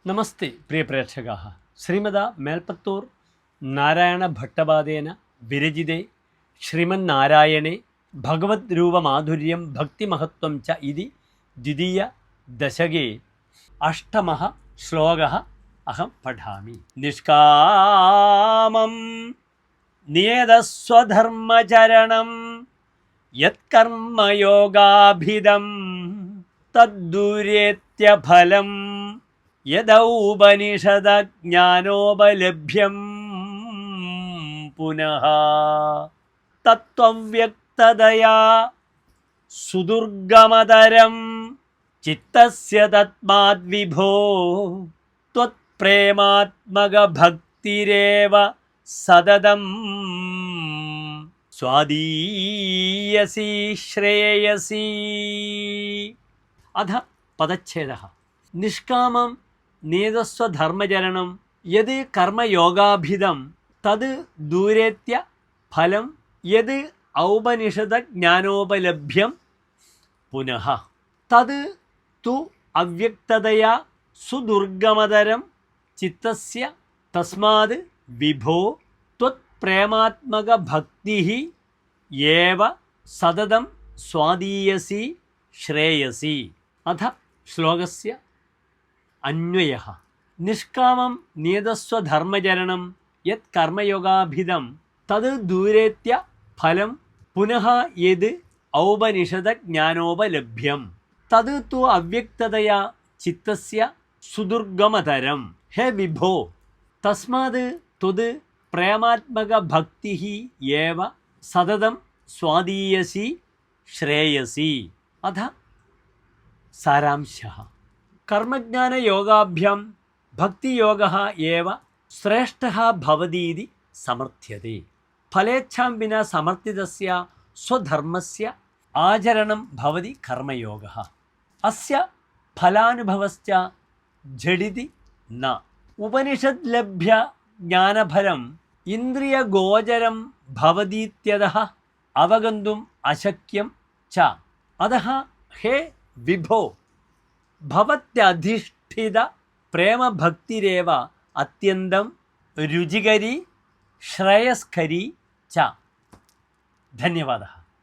നമസ്തേ പ്രിയ പ്രേക്ഷകാः ശ്രീമദ മേൽപ്പത്തൂർ നാരായണ ഭട്ടപാദേന വിരചിതേ ശ്രീമന്നാരായണേ ഭഗവദ്രൂപമാധുര്യം ഭക്തിമഹത്വം ച ഇതി ദ്വിതീയ ദശകേ അഷ്ടമഃ ശ്ലോകः അഹം പഠാമി. നിഷ്കാമം നിയതസ്വധർമ്മചരണം യത്കർമ്മയോഗാഭിദം തദ്ദൂരേത്യഫലം യദൗപനിഷദജ്ഞാനോപലഭ്യം പുനഃ തത്വവ്യക്തതയാ സുദുർഗമതരം ചിത്തസ്യ തസ്മാദ്വിഭോ ത്വത്പ്രേമാത്മകഭക്തിരേവ സതതം സ്വാദീയസി ശ്രേയസി. അധ പദച്ഛേദഃ. നിഷ്കാമം നിയതസ്വധർമ്മചരണം യത് കർമ്മയോഗാഭിധം തത് ദൂരേത്യ ഫലം യത് ഔപനിഷദജ്ഞാനോപലഭ്യം പുനഃ തത് തു അവ്യക്തതയാ സുദുർഗമതരം ചിത്തസ്യ തസ്മാത് വിഭോ ത്വത്പ്രേമാത്മകഭക്തിഃ ഏവ സതതം സ്വാദീയസി ശ്രേയസി. അഥ ശ്ലോകസ്യ അന്വയഃ. നിഷ്കാമം നിയതസ്വധർമ്മചരണം യത് കർമ്മയോഗാഭിധം തത് ദൂരേത്യ ഫലം പുനഃ യത് ഔപനിഷദജ്ഞാനോപലഭ്യം തത് തു അവ്യക്തതയാ ചിത്തസ്യ സുദുർഗമതരം. ഹേ വിഭോ, തസ്മാത് ത്വത് പ്രേമാത്മകഭക്തിഃ ഏവ സതതം സ്വാദീയസി ശ്രേയസി. അഥ സാരാംശഃ. കർമ്മജ്ഞാനയോഗാഭ്യാം ഭക്തിയോഗഃ ഏവ ശ്രേഷ്ഠഃ ഭവതീതി സമർത്ഥ്യത്തെ. ഫലേച്ഛാം വിനാ സമർത്ഥിതസ്യ സ്വധർമ്മസ്യ ആചരണം ഭവതി കർമ്മയോഗഃ. അസ്യ ഫലാനുഭവശ്ച ഝടിതി ന. ഉപനിഷദ് ലഭ്യ ജ്ഞാനഫലം ഇന്ദ്രിയഗോചരം ഭവതീത്യതഃ അവഗന്തും അശക്യം ച. അതഃ ഹേ വിഭോ, ഭവത്യധിഷ്ഠിത പ്രേമഭക്തിരേവ അത്യന്തം രുചികരി ശ്രേയസ്കരി ച. ധന്യവാദः.